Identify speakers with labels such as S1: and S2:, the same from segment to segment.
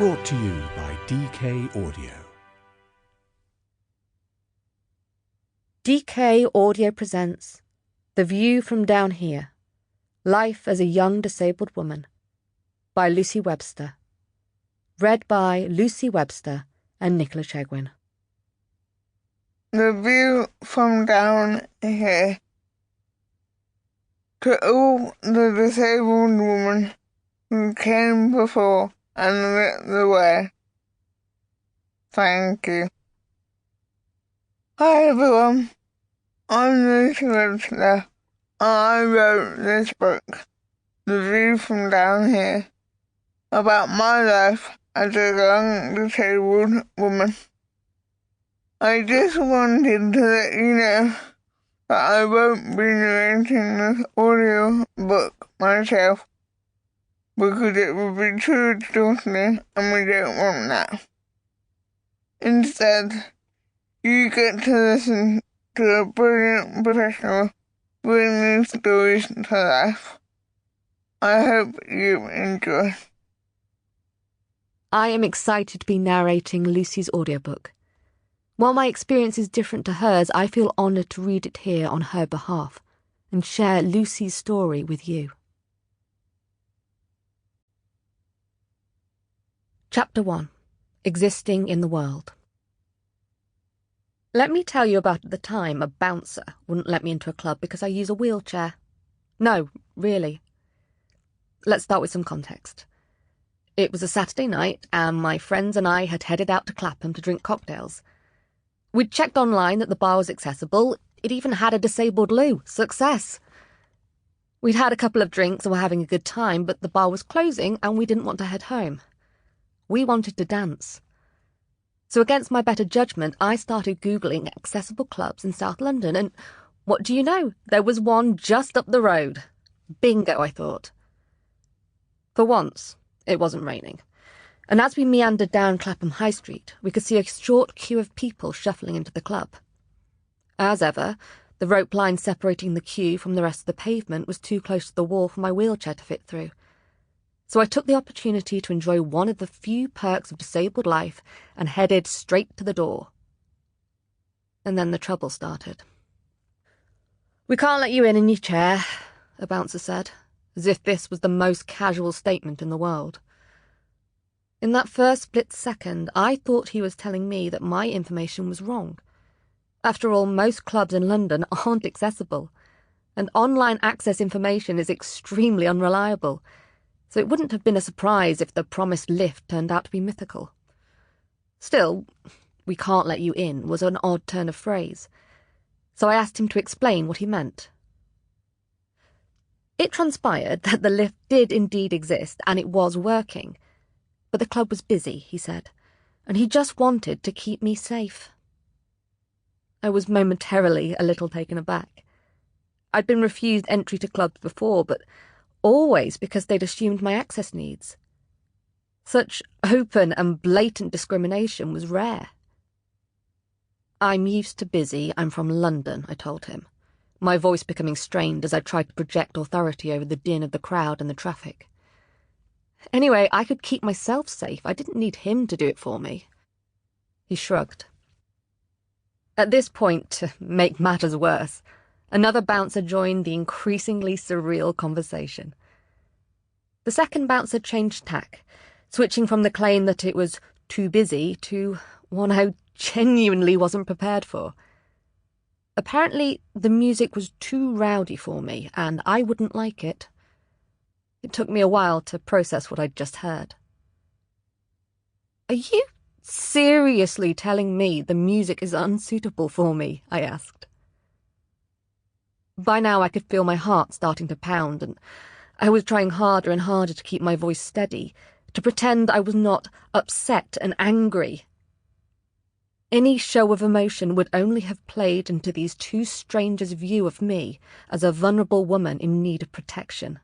S1: Brought to you by DK Audio.
S2: DK Audio presents The View from Down Here, Life as a Young Disabled Woman, by Lucy Webster. Read by Lucy Webster and Nicola Chegwin.
S3: The view from down here. To all the disabled women who came before and lit the way, thank you. Hi everyone, I'm Lucy Webster. I wrote this book, The View from Down Here, about my life as a young disabled woman. I just wanted to let you know that I won't be narrating this audio book myself, because it would be too exhausting and we don't want that. Instead, you get to listen to a brilliant professional bring these stories to life. I hope you enjoy.
S2: I am excited to be narrating Lucy's audiobook. While my experience is different to hers, I feel honoured to read it here on her behalf and share Lucy's story with you. Chapter 1. Existing in the World. Let me tell you about at the time a bouncer wouldn't let me into a club because I use a wheelchair. No, really. Let's start with some context. It was a Saturday night and my friends and I had headed out to Clapham to drink cocktails. We'd checked online that the bar was accessible. It even had a disabled loo. Success! We'd had a couple of drinks and were having a good time, but the bar was closing and we didn't want to head home. We wanted to dance. So against my better judgment, I started Googling accessible clubs in South London, and what do you know? There was one just up the road. Bingo, I thought. For once, it wasn't raining, and as we meandered down Clapham High Street, we could see a short queue of people shuffling into the club. As ever, the rope line separating the queue from the rest of the pavement was too close to the wall for my wheelchair to fit through. So I took the opportunity to enjoy one of the few perks of disabled life and headed straight to the door. And then the trouble started. "We can't let you in your chair," a bouncer said, as if this was the most casual statement in the world. In that first split second, I thought he was telling me that my information was wrong. After all, most clubs in London aren't accessible, and online access information is extremely unreliable, so it wouldn't have been a surprise if the promised lift turned out to be mythical. Still, "we can't let you in" was an odd turn of phrase, so I asked him to explain what he meant. It transpired that the lift did indeed exist and it was working, but the club was busy, he said, and he just wanted to keep me safe. I was momentarily a little taken aback. I'd been refused entry to clubs before, but always because they'd assumed my access needs. Such open and blatant discrimination was rare. "I'm used to busy, I'm from London," I told him, my voice becoming strained as I tried to project authority over the din of the crowd and the traffic. Anyway, I could keep myself safe. I didn't need him to do it for me. He shrugged. At this point, to make matters worse, another bouncer joined the increasingly surreal conversation. The second bouncer changed tack, switching from the claim that it was too busy to one I genuinely wasn't prepared for. Apparently, the music was too rowdy for me, and I wouldn't like it. It took me a while to process what I'd just heard. "Are you seriously telling me the music is unsuitable for me?" I asked. By now I could feel my heart starting to pound, and I was trying harder and harder to keep my voice steady, to pretend I was not upset and angry. Any show of emotion would only have played into these two strangers' view of me as a vulnerable woman in need of protection.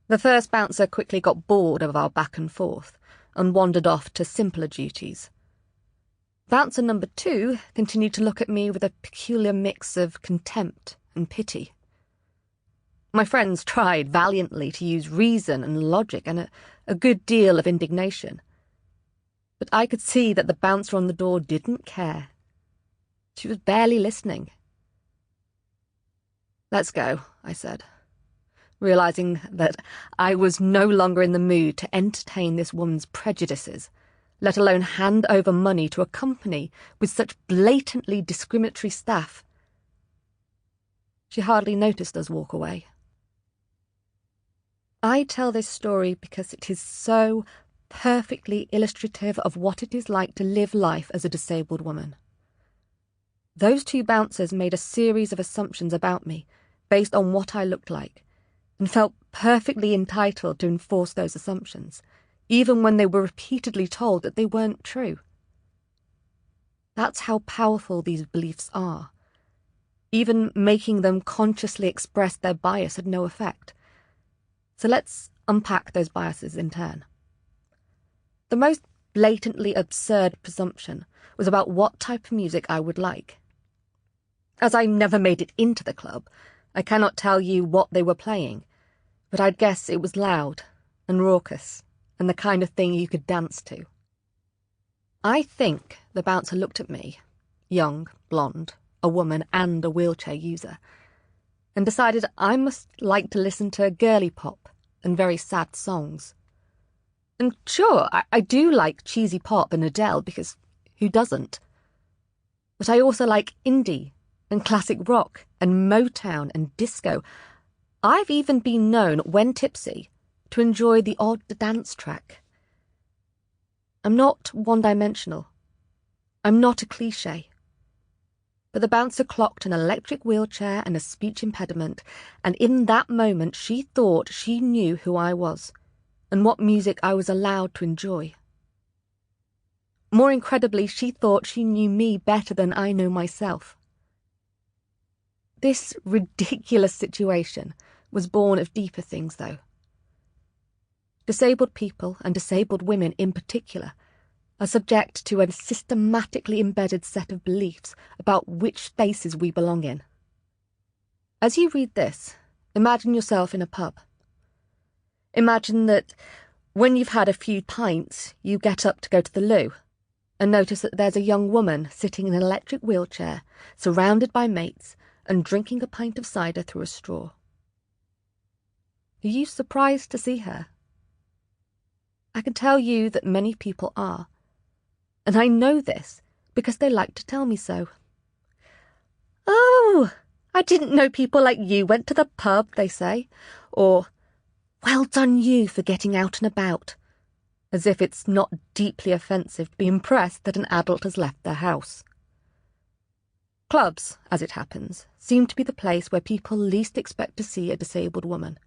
S2: The first bouncer quickly got bored of our back and forth and wandered off to simpler duties. Bouncer number 2 continued to look at me with a peculiar mix of contempt and pity. My friends tried valiantly to use reason and logic, and a good deal of indignation. But I could see that the bouncer on the door didn't care. She was barely listening. "Let's go," I said, realising that I was no longer in the mood to entertain this woman's prejudices, let alone hand over money to a company with such blatantly discriminatory staff. She hardly noticed us walk away. I tell this story because it is so perfectly illustrative of what it is like to live life as a disabled woman. Those two bouncers made a series of assumptions about me based on what I looked like, and felt perfectly entitled to enforce those assumptions, even when they were repeatedly told that they weren't true. That's how powerful these beliefs are. Even making them consciously express their bias had no effect. So let's unpack those biases in turn. The most blatantly absurd presumption was about what type of music I would like. As I never made it into the club, I cannot tell you what they were playing, but I'd guess it was loud and raucous and the kind of thing you could dance to. I think the bouncer looked at me, young, blonde, a woman and a wheelchair user, and decided I must like to listen to girly pop and very sad songs. And sure, I do like cheesy pop and Adele, because who doesn't? But I also like indie and classic rock and Motown and disco. I've even been known, when tipsy, to enjoy the odd dance track. I'm not one-dimensional. I'm not a cliché. But the bouncer clocked an electric wheelchair and a speech impediment, and in that moment she thought she knew who I was and what music I was allowed to enjoy. More incredibly, she thought she knew me better than I know myself. This ridiculous situation was born of deeper things, though. Disabled people, and disabled women in particular, are subject to a systematically embedded set of beliefs about which spaces we belong in. As you read this, imagine yourself in a pub. Imagine that when you've had a few pints, you get up to go to the loo and notice that there's a young woman sitting in an electric wheelchair, surrounded by mates, and drinking a pint of cider through a straw. Are you surprised to see her? I can tell you that many people are, and I know this because they like to tell me so. "Oh, I didn't know people like you went to the pub," they say, or "Well done you for getting out and about," as if it's not deeply offensive to be impressed that an adult has left their house. Clubs, as it happens, seem to be the place where people least expect to see a disabled woman.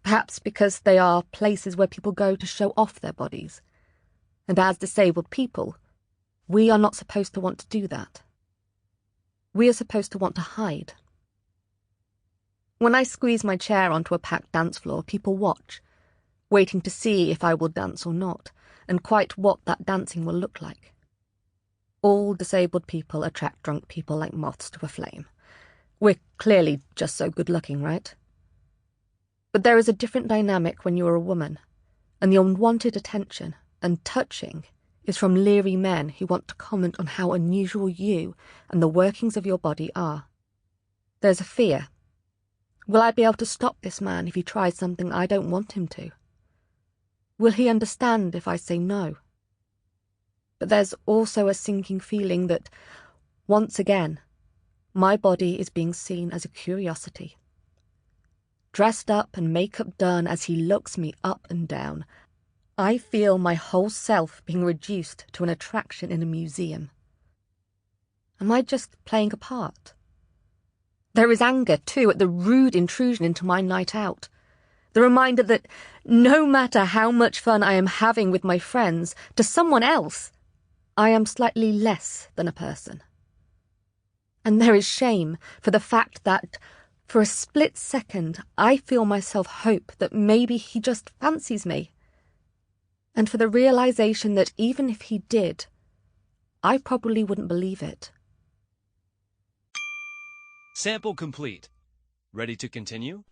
S2: Perhaps because they are places where people go to show off their bodies. And as disabled people, we are not supposed to want to do that. We are supposed to want to hide. When I squeeze my chair onto a packed dance floor, people watch, waiting to see if I will dance or not, and quite what that dancing will look like. All disabled people attract drunk people like moths to a flame. We're clearly just so good-looking, right? But there is a different dynamic when you're a woman, and the unwanted attention and touching is from leery men who want to comment on how unusual you and the workings of your body are. There's a fear. Will I be able to stop this man if he tries something I don't want him to? Will he understand if I say no? But there's also a sinking feeling that, once again, my body is being seen as a curiosity. Dressed up and makeup done as he looks me up and down, I feel my whole self being reduced to an attraction in a museum. Am I just playing a part? There is anger, too, at the rude intrusion into my night out. The reminder that no matter how much fun I am having with my friends, to someone else, I am slightly less than a person. And there is shame for the fact that, for a split second, I feel myself hope that maybe he just fancies me. And for the realization that even if he did, I probably wouldn't believe it.
S4: Sample complete. Ready to continue?